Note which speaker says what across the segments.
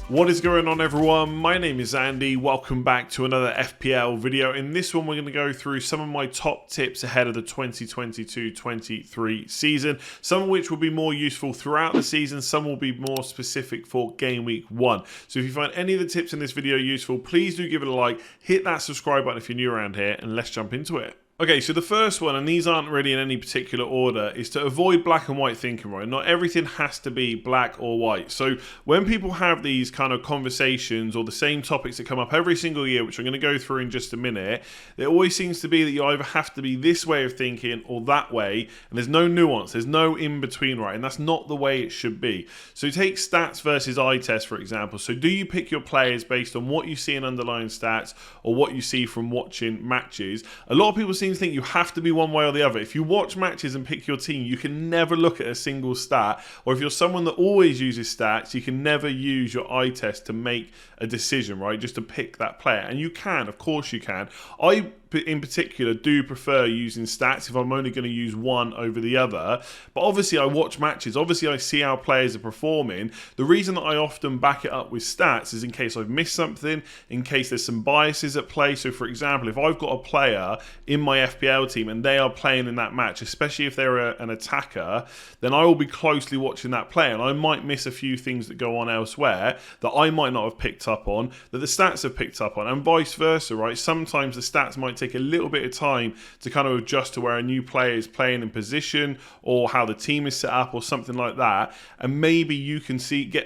Speaker 1: What is going on, everyone? My name is Andy. Welcome back to another FPL video. In this one, we're going to go through some of my top tips ahead of the 2022-23 season, some of which will be more useful throughout the season, some will be more specific for Game Week 1. So if you find any of the tips in this video useful, please do give it a like, hit that subscribe button if you're new around here, and let's jump into it. Okay, so the first one, and these aren't really in any particular order, is to avoid black and white thinking, right? Not everything has to be black or white. So when people have these kind of conversations or the same topics that come up every single year, which I'm going to go through in just a minute, there always seems to be that you either have to be this way of thinking or that way, and there's no nuance, there's no in-between, right? And that's not the way it should be. So take stats versus eye test, for example. So do you pick your players based on what you see in underlying stats or what you see from watching matches? A lot of people seem to think you have to be one way or the other. If you watch matches and pick your team, you can never look at a single stat. Or if you're someone that always uses stats, you can never use your eye test to make a decision, right? Just to pick that player. And you can, of course you can. I, in particular, do prefer using stats if I'm only going to use one over the other. But obviously I watch matches. Obviously I see how players are performing. The reason that I often back it up with stats is in case I've missed something, in case there's some biases at play. So for example, if I've got a player in my FPL team and they are playing in that match, especially if they're an attacker, then I will be closely watching that player and I might miss a few things that go on elsewhere that I might not have picked up on, that the stats have picked up on, and vice versa, right? Sometimes the stats might take a little bit of time to kind of adjust to where a new player is playing in position or how the team is set up or something like that, and maybe you can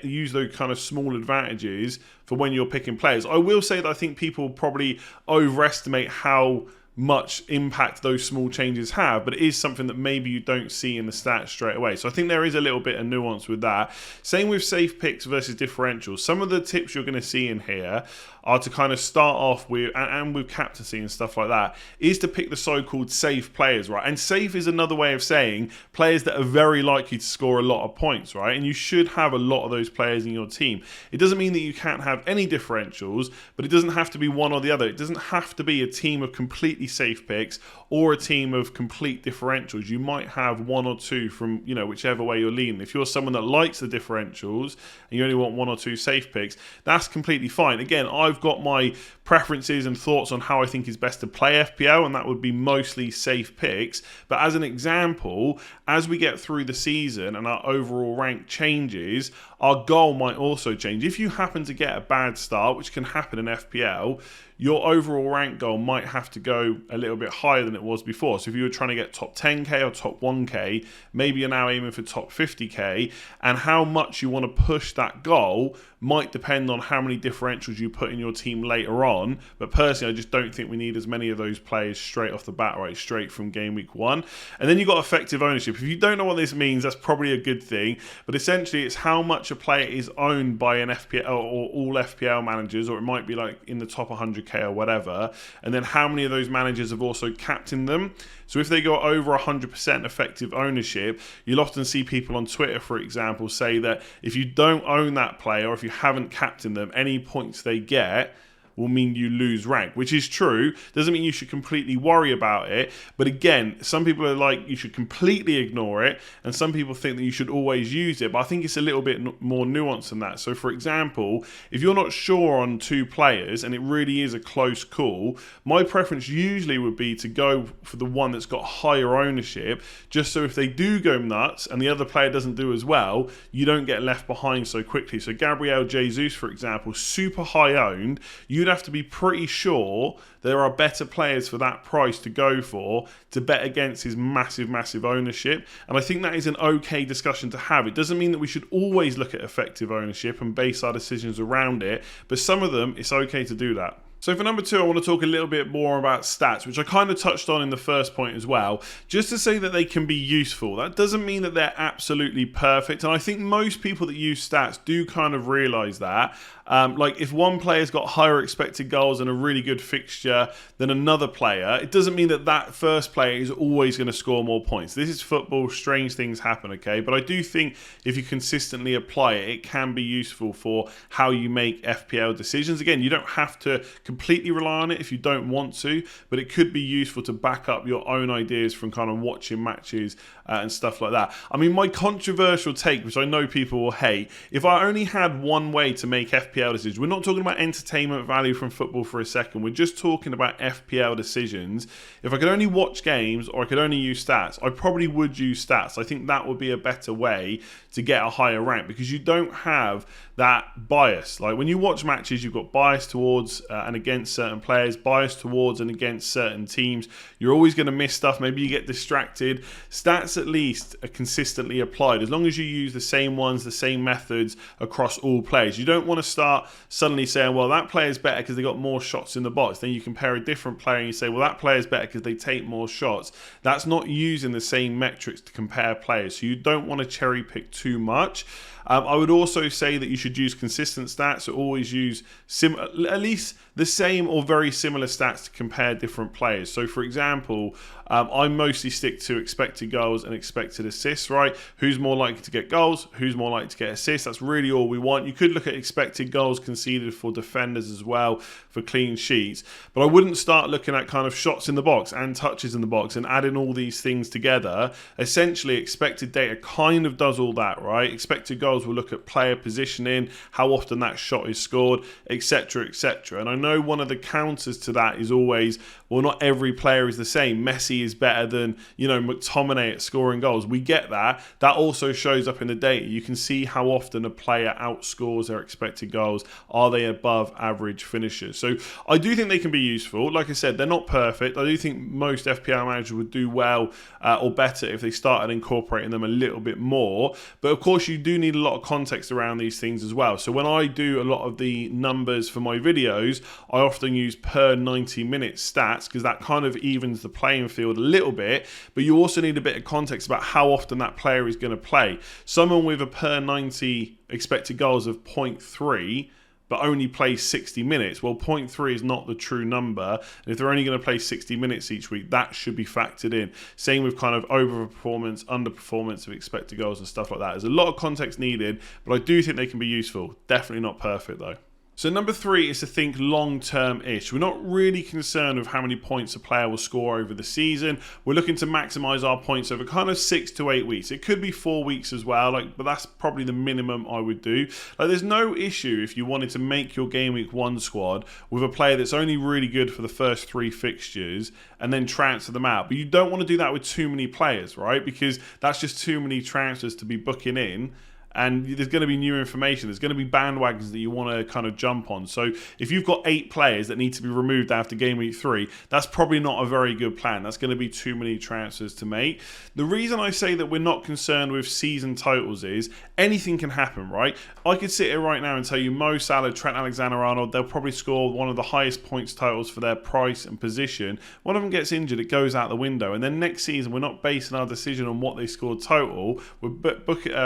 Speaker 1: use those kind of small advantages for when you're picking players. I will say that I think people probably overestimate how much impact those small changes have, but it is something that maybe you don't see in the stats straight away. So I think there is a little bit of nuance with that. Same with safe picks versus differentials. Some of the tips you're going to see in here are to kind of start off with, and with captaincy and stuff like that, is to pick the so-called safe players, right? And safe is another way of saying players that are very likely to score a lot of points, right? And you should have a lot of those players in your team. It doesn't mean that you can't have any differentials, but it doesn't have to be one or the other. It doesn't have to be a team of completely safe picks or a team of complete differentials. You might have one or two from, whichever way you're leaning. If you're someone that likes the differentials and you only want one or two safe picks, that's completely fine. Again, I've got my preferences and thoughts on how I think is best to play FPL, and that would be mostly safe picks. But as an example, as we get through the season and our overall rank changes, our goal might also change. If you happen to get a bad start, which can happen in FPL, your overall rank goal might have to go a little bit higher than it was before. So if you were trying to get top 10k or top 1k, maybe you're now aiming for top 50k, and how much you want to push that goal might depend on how many differentials you put in your team later on. But personally, I just don't think we need as many of those players straight off the bat, right? Straight from Game Week 1. And then you've got effective ownership. If you don't know what this means, that's probably a good thing. But essentially, it's how much a player is owned by an FPL or all FPL managers, or it might be like in the top 100k or whatever. And then how many of those managers have also captained them. So if they go over 100% effective ownership, you'll often see people on Twitter, for example, say that if you don't own that player or if you haven't captained them, any points they get will mean you lose rank, which is true. Doesn't mean you should completely worry about it. But again, some people are like, you should completely ignore it. And some people think that you should always use it. But I think it's a little bit more nuanced than that. So for example, if you're not sure on two players and it really is a close call, my preference usually would be to go for the one that's got higher ownership, just so if they do go nuts and the other player doesn't do as well, you don't get left behind so quickly. So Gameweek Jesus, for example, super high owned. You'd have to be pretty sure there are better players for that price to go for to bet against his massive ownership. And I think that is an okay discussion to have. It doesn't mean that we should always look at effective ownership and base our decisions around it, but some of them, it's okay to do that. So for number 2, I want to talk a little bit more about stats, which I kind of touched on in the first point as well, just to say that they can be useful. That doesn't mean that they're absolutely perfect, and I think most people that use stats do kind of realise that. Like if one player's got higher expected goals and a really good fixture than another player, it doesn't mean that that first player is always going to score more points. This is football, strange things happen, okay? But I do think if you consistently apply it, it can be useful for how you make FPL decisions. Again, you don't have to completely rely on it if you don't want to, but it could be useful to back up your own ideas from kind of watching matches and stuff like that. I mean, my controversial take, which I know people will hate, if I only had one way to make FPL decisions, we're not talking about entertainment value from football for a second, we're just talking about FPL decisions. If I could only watch games or I could only use stats, I probably would use stats. I think that would be a better way to get a higher rank, because you don't have that bias. Like when you watch matches, you've got bias towards and against certain players, bias towards and against certain teams. You're always going to miss stuff. Maybe you get distracted. Stats at least are consistently applied as long as you use the same ones, the same methods across all players. You don't want to start suddenly saying, well, that player's better because they got more shots in the box. Then you compare a different player and you say, well, that player's better because they take more shots. That's not using the same metrics to compare players. So you don't want to cherry pick too much. I would also say that you should use consistent stats, so always use at least the same or very similar stats to compare different players. So for example, I mostly stick to expected goals and expected assists, right? Who's more likely to get goals? Who's more likely to get assists? That's really all we want. You could look at expected goals conceded for defenders as well, for clean sheets. But I wouldn't start looking at kind of shots in the box and touches in the box and adding all these things together. Essentially, expected data kind of does all that, right? Expected goals will look at player positioning, how often that shot is scored, etc., etc. And I know one of the counters to that is always, well, not every player is the same. Messi is better than, McTominay at scoring goals. We get that. That also shows up in the data. You can see how often a player outscores their expected goals. Are they above average finishers? So I do think they can be useful. Like I said, they're not perfect. I do think most FPL managers would do well or better if they started incorporating them a little bit more. But of course, you do need a lot of context around these things as well. So when I do a lot of the numbers for my videos, I often use per 90 minute stats because that kind of evens the playing field a little bit, but you also need a bit of context about how often that player is going to play. Someone with a per 90 expected goals of 0.3 but only plays 60 minutes, well, 0.3 is not the true number. And if they're only going to play 60 minutes each week, that should be factored in. Same with kind of overperformance, underperformance of expected goals and stuff like that. There's a lot of context needed, but I do think they can be useful. Definitely not perfect though. So number 3 is to think long-term-ish. We're not really concerned with how many points a player will score over the season. We're looking to maximise our points over kind of 6 to 8 weeks. It could be 4 weeks as well, but that's probably the minimum I would do. There's no issue if you wanted to make your Game Week 1 squad with a player that's only really good for the first 3 fixtures and then transfer them out. But you don't want to do that with too many players, right? Because that's just too many transfers to be booking in. And there's going to be new information. There's going to be bandwagons that you want to kind of jump on. So if you've got 8 players that need to be removed after Game Week 3, that's probably not a very good plan. That's going to be too many transfers to make. The reason I say that we're not concerned with season totals is anything can happen, right? I could sit here right now and tell you Mo Salah, Trent Alexander-Arnold, they'll probably score one of the highest points totals for their price and position. One of them gets injured, it goes out the window. And then next season, we're not basing our decision on what they scored total. We're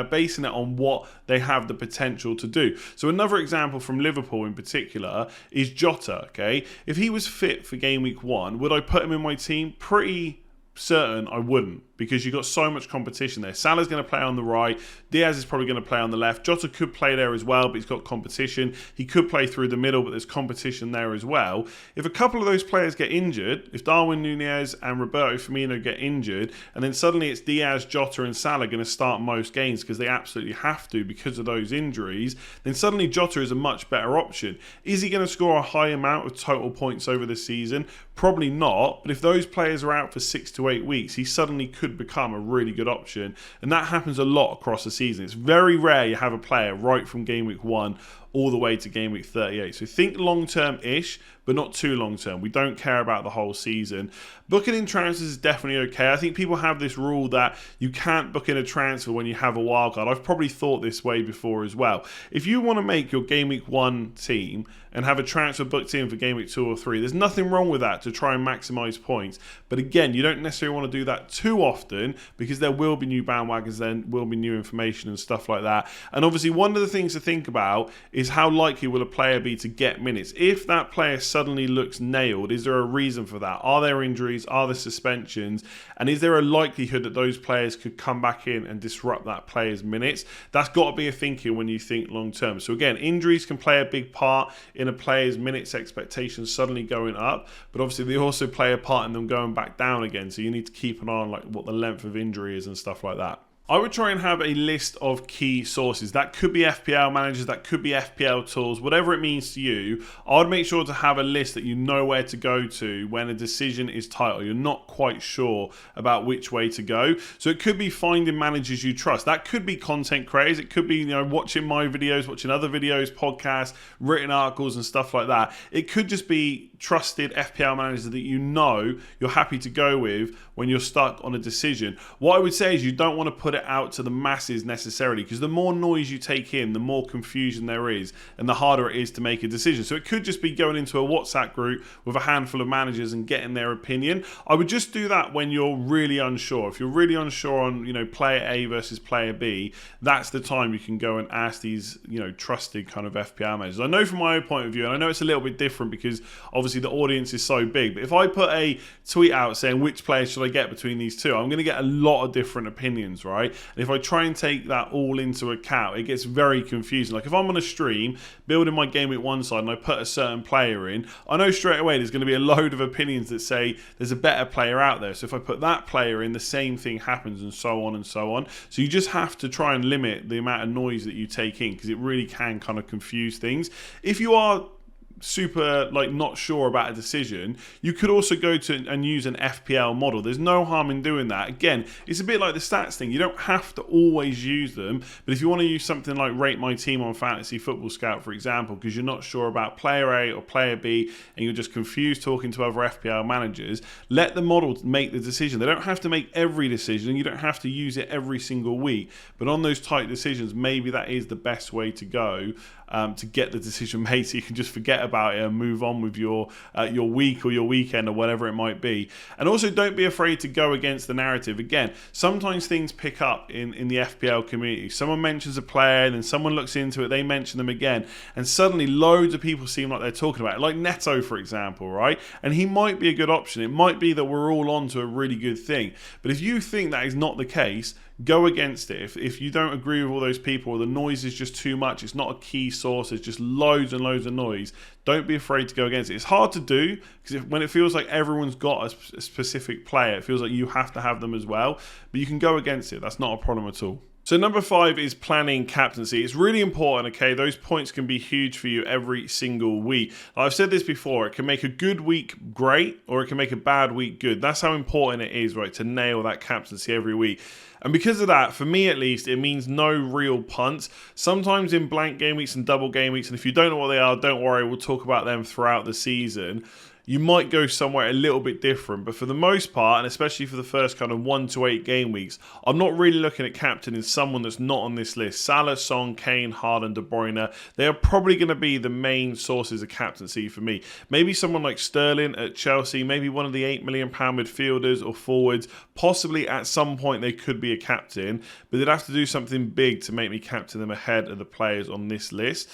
Speaker 1: basing it on what they have the potential to do. So another example from Liverpool in particular is Jota, okay? If he was fit for Game Week 1, would I put him in my team? Pretty certain I wouldn't, because you've got so much competition there. Salah's going to play on the right. Diaz is probably going to play on the left. Jota could play there as well, but he's got competition. He could play through the middle, but there's competition there as well. If a couple of those players get injured, if Darwin Núñez and Roberto Firmino get injured, and then suddenly it's Diaz, Jota and Salah going to start most games because they absolutely have to because of those injuries, then suddenly Jota is a much better option. Is he going to score a high amount of total points over the season? Probably not, but if those players are out for 6 to 8 weeks, he suddenly could become a really good option, and that happens a lot across the season. It's very rare you have a player right from Game Week 1 all the way to Game Week 38. So think long-term-ish, but not too long-term. We don't care about the whole season. Booking in transfers is definitely okay. I think people have this rule that you can't book in a transfer when you have a wild card. I've probably thought this way before as well. If you want to make your Game Week 1 team and have a transfer booked in for Game Week 2 or 3, there's nothing wrong with that to try and maximise points. But again, you don't necessarily want to do that too often, often, because there will be new bandwagons, there will be new information and stuff like that. And obviously one of the things to think about is how likely will a player be to get minutes. If that player suddenly looks nailed, is there a reason for that? Are there injuries? Are there suspensions? And is there a likelihood that those players could come back in and disrupt that player's minutes? That's got to be a thinking when you think long term. So again, injuries can play a big part in a player's minutes expectations suddenly going up, but obviously they also play a part in them going back down again. So you need to keep an eye on like what the length of injury is and stuff like that. I would try and have a list of key sources. That could be FPL managers, that could be FPL tools, whatever it means to you. I would make sure to have a list that you know where to go to when a decision is tight or you're not quite sure about which way to go. So it could be finding managers you trust. That could be content creators. It could be, watching my videos, watching other videos, podcasts, written articles and stuff like that. It could just be trusted FPL managers that you know you're happy to go with when you're stuck on a decision. What I would say is you don't want to put it out to the masses necessarily, because the more noise you take in, the more confusion there is and the harder it is to make a decision. So it could just be going into a WhatsApp group with a handful of managers and getting their opinion. I would just do that when you're really unsure. If you're really unsure on player A versus player B, that's the time you can go and ask these trusted kind of FPL managers. I know from my own point of view, and I know it's a little bit different because obviously the audience is so big, but if I put a tweet out saying which player should I get between these two, I'm going to get a lot of different opinions, right? And if I try and take that all into account, it gets very confusing. Like if I'm on a stream building my game week 1 side and I put a certain player in, I know straight away there's going to be a load of opinions that say there's a better player out there. So if I put that player in, the same thing happens, and so on and so on. So you just have to try and limit the amount of noise that you take in, because it really can kind of confuse things. If you are super not sure about a decision, you could also go to and use an FPL model. There's no harm in doing that. Again, it's a bit like the stats thing. You don't have to always use them, but if you want to use something like Rate My Team on Fantasy Football Scout, for example, because you're not sure about player A or player B and you're just confused talking to other FPL managers, let the model make the decision. They don't have to make every decision and you don't have to use it every single week, but on those tight decisions, maybe that is the best way to go to get the decision made, so you can just forget about it and move on with your week or your weekend or whatever it might be. And also, don't be afraid to go against the narrative. Again, sometimes things pick up in the FPL community. Someone mentions a player and then someone looks into it, they mention them again, and suddenly loads of people seem like they're talking about it. Like Neto, for example, right? And he might be a good option. It might be that we're all on to a really good thing. But if you think that is not the case, go against it. If you don't agree with all those people, or the noise is just too much, it's not a key source, it's just loads and loads of noise, don't be afraid to go against it. It's hard to do, because when it feels like everyone's got a specific player, it feels like you have to have them as well, but you can go against it. That's not a problem at all. So number 5 is planning captaincy. It's really important, okay? Those points can be huge for you every single week. I've said this before, it can make a good week great, or it can make a bad week good. That's how important it is, right, to nail that captaincy every week. And because of that, for me at least, it means no real punts. Sometimes in blank game weeks and double game weeks, and if you don't know what they are, don't worry, we'll talk about them throughout the season. You might go somewhere a little bit different, but for the most part, and especially for the first kind of 1 to 8 game weeks, I'm not really looking at captaining someone that's not on this list. Salah, Son, Kane, Haaland, De Bruyne, they are probably going to be the main sources of captaincy for me. Maybe someone like Sterling at Chelsea, maybe one of the £8 million midfielders or forwards. Possibly at some point they could be a captain, but they'd have to do something big to make me captain them ahead of the players on this list.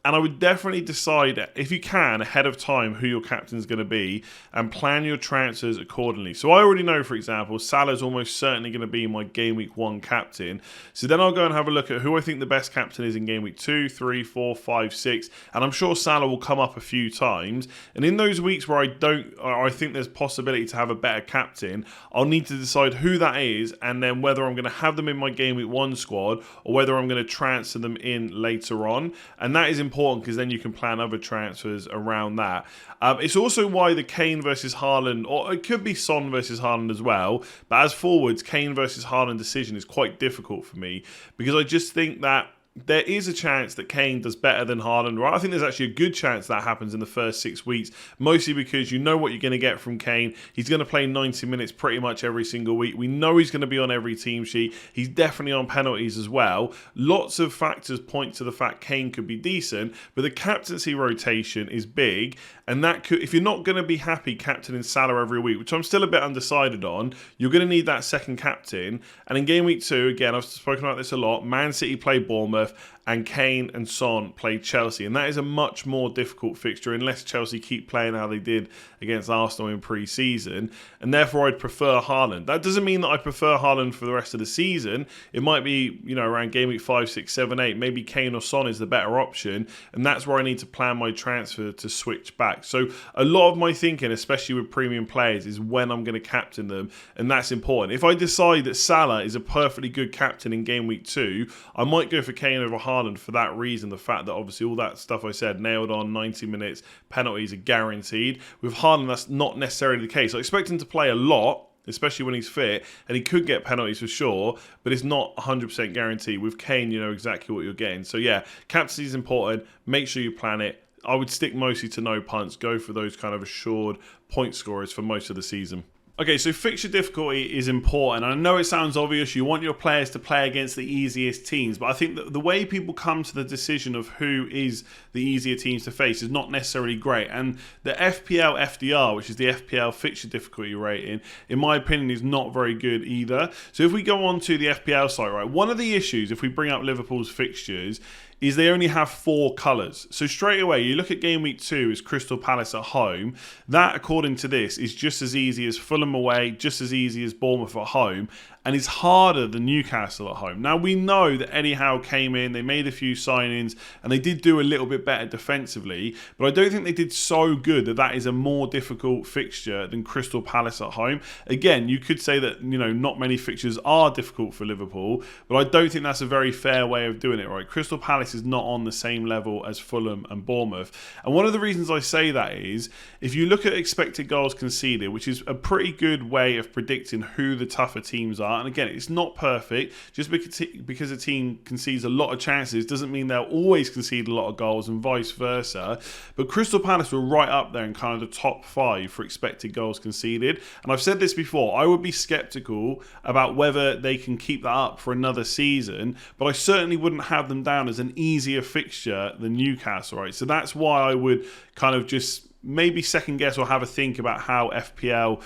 Speaker 1: And I would definitely decide, if you can, ahead of time who your captain's going to be and plan your transfers accordingly. So I already know, for example, Salah's almost certainly going to be my Game Week 1 captain. So then I'll go and have a look at who I think the best captain is in Game Week 2, 3, 4, 5, 6. And I'm sure Salah will come up a few times. And in those weeks where I think there's possibility to have a better captain, I'll need to decide who that is and then whether I'm going to have them in my Game Week 1 squad or whether I'm going to transfer them in later on. And that is important, because then you can plan other transfers around that. It's also why the Kane versus Haaland, or it could be Son versus Haaland as well, but as forwards, Kane versus Haaland decision is quite difficult for me, because I just think that there is a chance that Kane does better than Haaland, right? I think there's actually a good chance that happens in the first 6 weeks, mostly because you know what you're going to get from Kane. He's going to play 90 minutes pretty much every single week. We know he's going to be on every team sheet. He's definitely on penalties as well. Lots of factors point to the fact Kane could be decent, but the captaincy rotation is big, and that could, if you're not going to be happy captaining Salah every week, which I'm still a bit undecided on, you're going to need that second captain. And in game week 2, again, I've spoken about this a lot, Man City play Bournemouth, and Kane and Son play Chelsea. And that is a much more difficult fixture unless Chelsea keep playing how they did against Arsenal in pre-season. And therefore, I'd prefer Haaland. That doesn't mean that I prefer Haaland for the rest of the season. It might be, around game week 5, 6, 7, 8. Maybe Kane or Son is the better option. And that's where I need to plan my transfer to switch back. So a lot of my thinking, especially with premium players, is when I'm going to captain them. And that's important. If I decide that Salah is a perfectly good captain in game week 2, I might go for Kane over Haaland for that reason, the fact that obviously all that stuff I said, nailed on, 90 minutes, penalties are guaranteed. With Haaland, that's not necessarily the case. I expect him to play a lot, especially when he's fit, and he could get penalties for sure, but it's not 100% guaranteed. With Kane, you know exactly what you're getting. So yeah, captaincy is important. Make sure you plan it. I would stick mostly to no punts, go for those kind of assured point scorers for most of the season. Okay, so fixture difficulty is important. I know it sounds obvious. You want your players to play against the easiest teams, but I think that the way people come to the decision of who is the easier teams to face is not necessarily great. And the FPL FDR, which is the FPL fixture difficulty rating, in my opinion, is not very good either. So if we go on to the FPL site, right, one of the issues, if we bring up Liverpool's fixtures, is they only have 4 colours. So straight away, you look at game week 2 as Crystal Palace at home. That, according to this, is just as easy as Fulham away, just as easy as Bournemouth at home, and is harder than Newcastle at home. Now, we know that Eddie Howe came in, they made a few signings, and they did do a little bit better defensively, but I don't think they did so good that that is a more difficult fixture than Crystal Palace at home. Again, you could say that, not many fixtures are difficult for Liverpool, but I don't think that's a very fair way of doing it, right? Crystal Palace is not on the same level as Fulham and Bournemouth. And one of the reasons I say that is, if you look at expected goals conceded, which is a pretty good way of predicting who the tougher teams are, and again, it's not perfect. Just because a team concedes a lot of chances doesn't mean they'll always concede a lot of goals and vice versa. But Crystal Palace were right up there in kind of the top 5 for expected goals conceded. And I've said this before, I would be sceptical about whether they can keep that up for another season, but I certainly wouldn't have them down as an easier fixture than Newcastle, right? So that's why I would kind of just maybe second guess or have a think about how FPL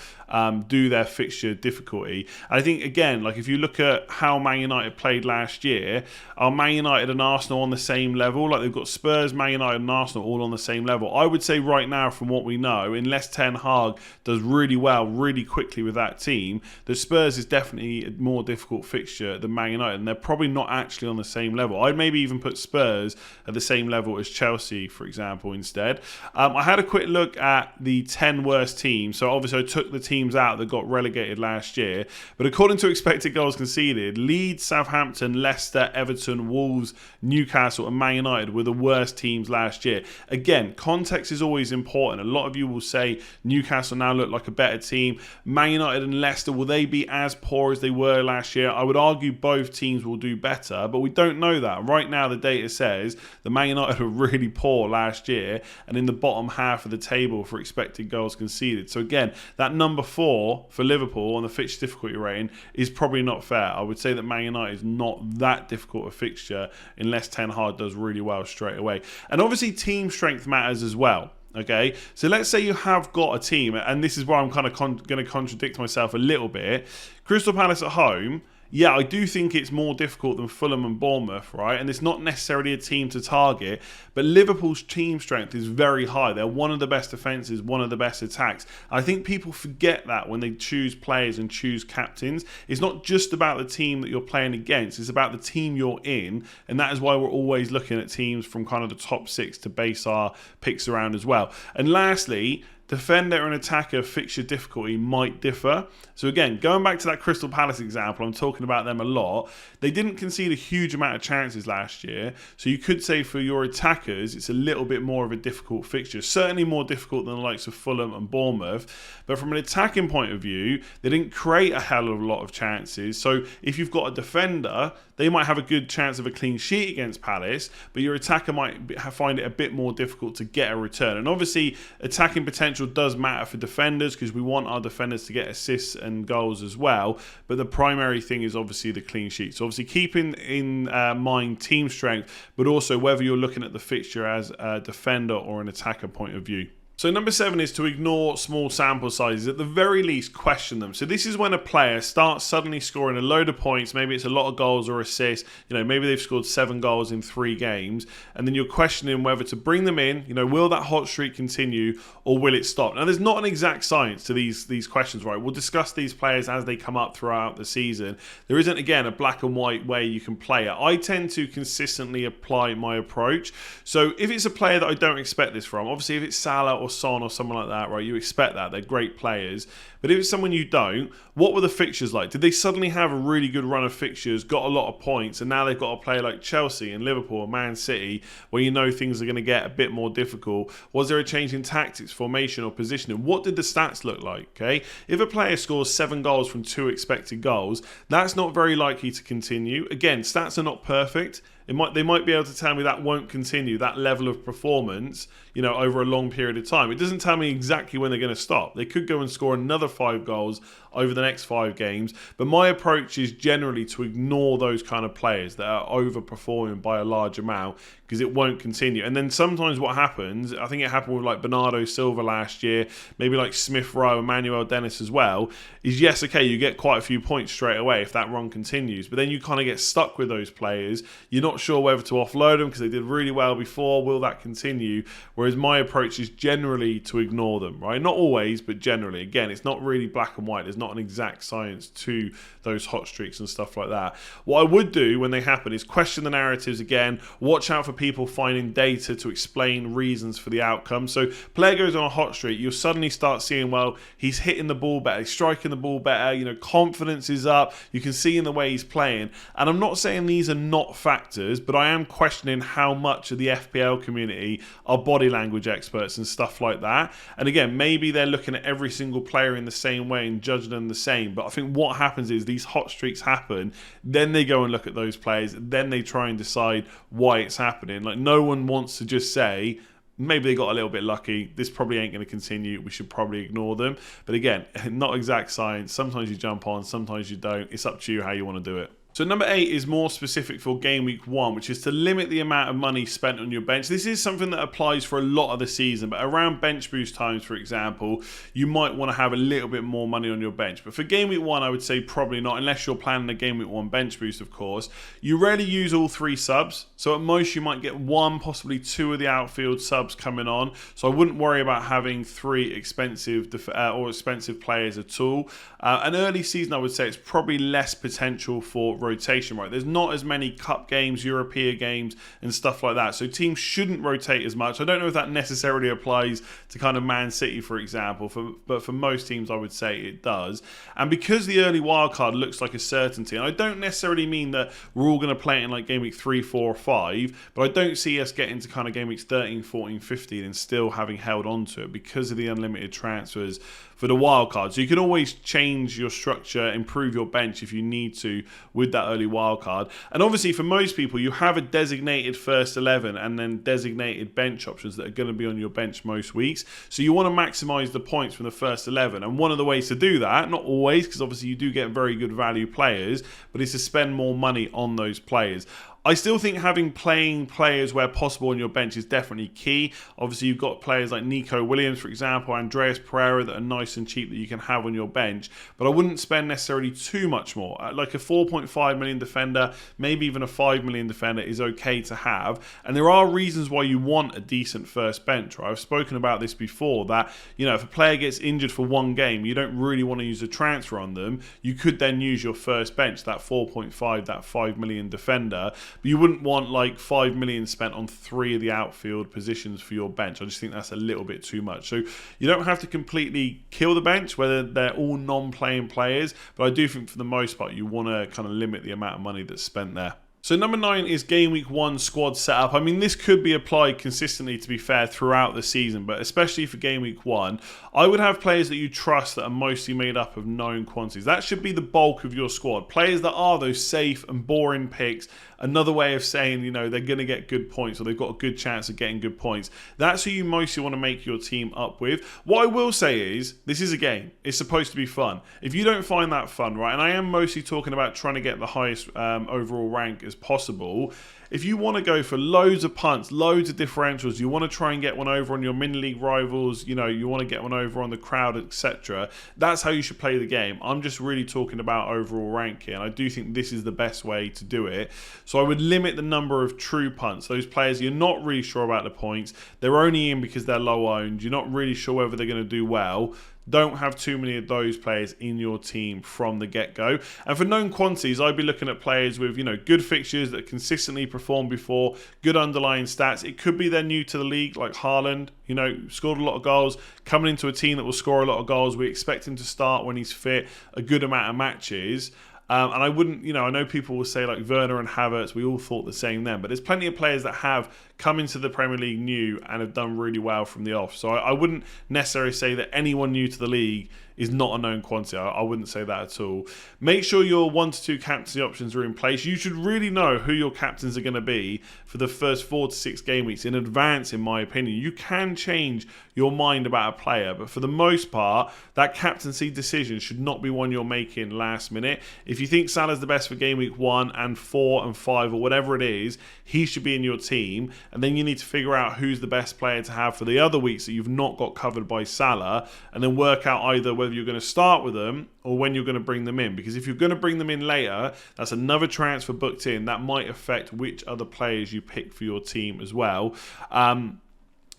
Speaker 1: do their fixture difficulty. And I think, again, like if you look at how Man United played last year, are Man United and Arsenal on the same level? Like they've got Spurs, Man United and Arsenal all on the same level. I would say right now, from what we know, unless Ten Hag does really well, really quickly with that team, that Spurs is definitely a more difficult fixture than Man United, and they're probably not actually on the same level. I'd maybe even put Spurs at the same level as Chelsea, for example, instead. I had a quick look at the 10 worst teams. So obviously I took the teams out that got relegated last year. But according to expected goals conceded, Leeds, Southampton, Leicester, Everton, Wolves, Newcastle and Man United were the worst teams last year. Again, context is always important. A lot of you will say Newcastle now look like a better team. Man United and Leicester, will they be as poor as they were last year? I would argue both teams will do better, but we don't know that. Right now the data says that Man United were really poor last year and in the bottom half of the table for expected goals conceded. So again, that number 4 for Liverpool on the fixture difficulty rating is probably not fair. I would say that Man United is not that difficult a fixture unless Ten Hag does really well straight away. And obviously team strength matters as well. Okay, so let's say you have got a team, and this is where I'm kind of going to contradict myself a little bit. Crystal Palace at home, yeah, I do think it's more difficult than Fulham and Bournemouth, right? And it's not necessarily a team to target, but Liverpool's team strength is very high. They're one of the best defences, one of the best attacks. I think people forget that when they choose players and choose captains. It's not just about the team that you're playing against, it's about the team you're in, and that is why we're always looking at teams from kind of the top 6 to base our picks around as well. And lastly, defender and attacker fixture difficulty might differ. So again, going back to that Crystal Palace example, I'm talking about them a lot. They didn't concede a huge amount of chances last year. So you could say for your attackers, it's a little bit more of a difficult fixture. Certainly more difficult than the likes of Fulham and Bournemouth. But from an attacking point of view, they didn't create a hell of a lot of chances. So if you've got a defender, they might have a good chance of a clean sheet against Palace, but your attacker might find it a bit more difficult to get a return. And obviously, attacking potential does matter for defenders because we want our defenders to get assists and goals as well. But the primary thing is obviously the clean sheet. So obviously keeping in mind team strength, but also whether you're looking at the fixture as a defender or an attacker point of view. So number 7 is to ignore small sample sizes, at the very least question them. So this is when a player starts suddenly scoring a load of points, maybe it's a lot of goals or assists, maybe they've scored 7 goals in 3 games, and then you're questioning whether to bring them in, will that hot streak continue or will it stop? Now there's not an exact science to these questions, right? We'll discuss these players as they come up throughout the season. There isn't, again, a black and white way you can play it. I tend to consistently apply my approach. So if it's a player that I don't expect this from, obviously if it's Salah or Son or someone like that, right, you expect that. They're great players. But if it's someone you don't, what were the fixtures like? Did they suddenly have a really good run of fixtures, got a lot of points, and now they've got to play like Chelsea and Liverpool and Man City, where things are going to get a bit more difficult? Was there a change in tactics, formation, or positioning? What did the stats look like? Okay, if a player scores 7 goals from 2 expected goals, that's not very likely to continue. Again, stats are not perfect. They might be able to tell me that won't continue, that level of performance, over a long period of time. It doesn't tell me exactly when they're going to stop. They could go and score another 5 goals over the next 5 games. But my approach is generally to ignore those kind of players that are overperforming by a large amount because it won't continue. And then sometimes what happens, I think it happened with like Bernardo Silva last year, maybe like Smith Rowe, Emmanuel Dennis as well, is yes, okay, you get quite a few points straight away if that run continues. But then you kind of get stuck with those players. You're not sure whether to offload them because they did really well before. Will that continue? Whereas my approach is generally to ignore them, right? Not always, but generally. Again, it's not really black and white. There's not an exact science to those hot streaks and stuff like that. What I would do when they happen is question the narratives again. Watch out for people finding data to explain reasons for the outcome. So player goes on a hot streak, you'll suddenly start seeing, well, he's hitting the ball better, he's striking the ball better, confidence is up. You can see in the way he's playing. And I'm not saying these are not factors, but I am questioning how much of the FPL community are body language experts and stuff like that. And again, maybe they're looking at every single player in the same way and judging them the same. But I think what happens is these hot streaks happen, then they go and look at those players, then they try and decide why it's happening. Like, no one wants to just say, maybe they got a little bit lucky, this probably ain't going to continue, we should probably ignore them. But again, not exact science. Sometimes you jump on, sometimes you don't. It's up to you how you want to do it. So number 8 is more specific for game week 1, which is to limit the amount of money spent on your bench. This is something that applies for a lot of the season, but around bench boost times, for example, you might want to have a little bit more money on your bench. But for game week 1, I would say probably not, unless you're planning a game week 1 bench boost, of course. You rarely use all 3 subs, so at most you might get 1, possibly 2 of the outfield subs coming on. So I wouldn't worry about having 3 expensive players at all. An early season, I would say it's probably less potential for rotation, right? There's not as many cup games, European games and stuff like that, so teams shouldn't rotate as much. I don't know if that necessarily applies to kind of Man City, for example, but for most teams I would say it does. And because the early wildcard looks like a certainty, and I don't necessarily mean that we're all going to play it in like game week 3, 4 or 5, but I don't see us getting to kind of game weeks 13, 14, 15 and still having held on to it because of the unlimited transfers for the wildcard. So you can always change your structure, improve your bench if you need to with that early wildcard. And obviously for most people, you have a designated first 11 and then designated bench options that are going to be on your bench most weeks. So you want to maximise the points from the first 11. And one of the ways to do that, not always, because obviously you do get very good value players, but it's to spend more money on those players. I still think having playing players where possible on your bench is definitely key. Obviously, you've got players like Nico Williams, for example, Andreas Pereira that are nice and cheap that you can have on your bench. But I wouldn't spend necessarily too much more. Like a 4.5 million defender, maybe even a 5 million defender is okay to have. And there are reasons why you want a decent first bench, right? I've spoken about this before, that, if a player gets injured for one game, you don't really want to use a transfer on them. You could then use your first bench, that 4.5, that 5 million defender. but you wouldn't want like 5 million spent on 3 of the outfield positions for your bench. I just think that's a little bit too much. So you don't have to completely kill the bench, whether they're all non-playing players, but I do think for the most part you want to kind of limit the amount of money that's spent there. So number 9 is Game Week 1 squad setup. I mean, this could be applied consistently, to be fair, throughout the season, but especially for Game Week 1, I would have players that you trust that are mostly made up of known quantities. That should be the bulk of your squad. Players that are those safe and boring picks. Another way of saying, you know, they're going to get good points, or they've got a good chance of getting good points. That's who you mostly want to make your team up with. What I will say is, this is a game. It's supposed to be fun. If you don't find that fun, right, and I am mostly talking about trying to get the highest overall rank as possible, if you want to go for loads of punts, loads of differentials, you want to try and get one over on your mini league rivals, you know, you want to get one over on the crowd, etc., that's how you should play the game. I'm just really talking about overall rank here, and I do think this is the best way to do it. So I would limit the number of true punts, those players you're not really sure about the points, they're only in because they're low owned, you're not really sure whether they're going to do well. Don't have too many of those players in your team from the get-go. And for known quantities, I'd be looking at players with, you know, good fixtures that consistently performed before, good underlying stats. It could be they're new to the league, like Haaland, you know, scored a lot of goals, coming into a team that will score a lot of goals. We expect him to start when he's fit, a good amount of matches. And I wouldn't, you know, I know people will say like Werner and Havertz, we all thought the same then, but there's plenty of players that have come into the Premier League new and have done really well from the off. So I wouldn't necessarily say that anyone new to the league is not a known quantity. I wouldn't say that at all. Make sure your 1 to 2 captaincy options are in place. You should really know who your captains are going to be for the first 4 to 6 game weeks in advance, in my opinion. You can change your mind about a player, but for the most part, that captaincy decision should not be one you're making last minute. If you think Salah's the best for game week 1 and 4 and 5 or whatever it is, he should be in your team, and then you need to figure out who's the best player to have for the other weeks that you've not got covered by Salah, and then work out either whether you're going to start with them or when you're going to bring them in. Because if you're going to bring them in later, that's another transfer booked in. That might affect which other players you pick for your team as well.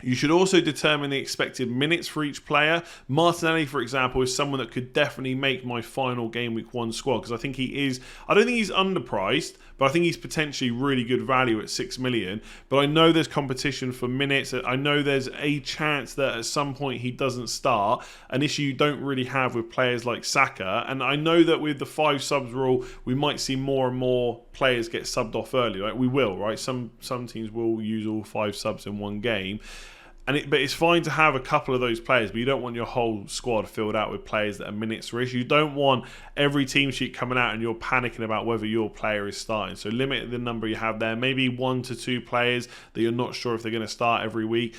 Speaker 1: You should also determine the expected minutes for each player. Martinelli, for example, is someone that could definitely make my final Game Week 1 squad, because I think he is, I don't think he's underpriced, but I think he's potentially really good value at 6 million. But I know there's competition for minutes. I know there's a chance that at some point he doesn't start, an issue you don't really have with players like Saka. And I know that with the 5 subs rule, we might see more and more players get subbed off early. Right? We will, right? Some teams will use all 5 subs in one game. But it's fine to have a couple of those players, but you don't want your whole squad filled out with players that are minutes rich. You don't want every team sheet coming out and you're panicking about whether your player is starting. So limit the number you have there. Maybe 1 to 2 players that you're not sure if they're going to start every week.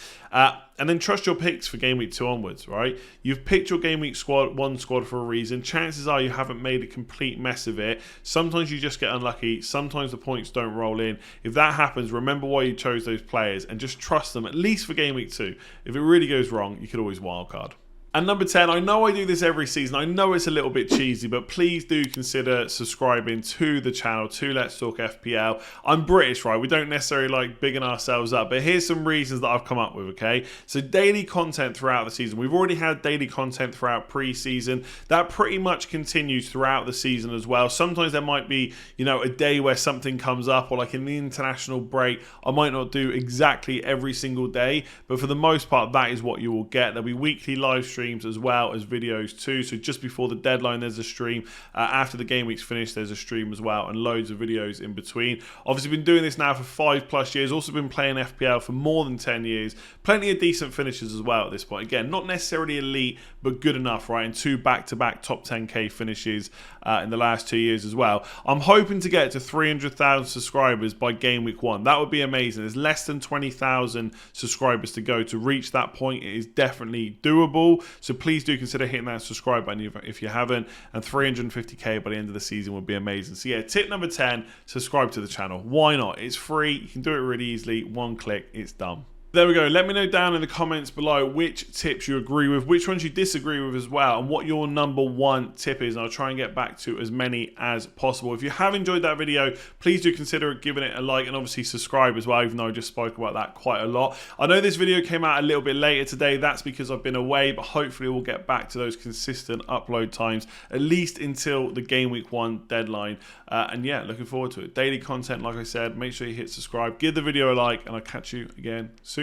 Speaker 1: And then trust your picks for Game Week 2 onwards, right? You've picked your Game Week 1 squad for a reason. Chances are you haven't made a complete mess of it. Sometimes you just get unlucky. Sometimes the points don't roll in. If that happens, remember why you chose those players and just trust them, at least for Game Week 2. If it really goes wrong, you could always wildcard. And number 10, I know I do this every season. I know it's a little bit cheesy, but please do consider subscribing to the channel, to Let's Talk FPL. I'm British, right? We don't necessarily like bigging ourselves up, but here's some reasons that I've come up with, okay? So daily content throughout the season. We've already had daily content throughout pre-season. That pretty much continues throughout the season as well. Sometimes there might be, you know, a day where something comes up, or like in the international break, I might not do exactly every single day, but for the most part, that is what you will get. There'll be weekly live streams as well as videos too. So just before the deadline there's a stream, after the game week's finished there's a stream as well, and loads of videos in between. Obviously been doing this now for 5+ years, also been playing FPL for more than 10 years. Plenty of decent finishes as well at this point. Again, not necessarily elite, but good enough, right? And 2 back-to-back top 10k finishes in the last 2 years as well. I'm hoping to get to 300,000 subscribers by Game Week 1. That would be amazing. There's less than 20,000 subscribers to go to reach that point. It is definitely doable. So please do consider hitting that subscribe button if you haven't. And 350k by the end of the season would be amazing. So yeah, tip number 10, subscribe to the channel. Why not? It's free. You can do it really easily. 1 click, it's done. There we go. Let me know down in the comments below which tips you agree with, which ones you disagree with as well, and what your #1 tip is. And I'll try and get back to as many as possible. If you have enjoyed that video, please do consider giving it a like and obviously subscribe as well, even though I just spoke about that quite a lot. I know this video came out a little bit later today. That's because I've been away, but hopefully we'll get back to those consistent upload times, at least until the Game Week 1 deadline. And yeah, looking forward to it. Daily content, like I said. Make sure you hit subscribe, give the video a like, and I'll catch you again soon.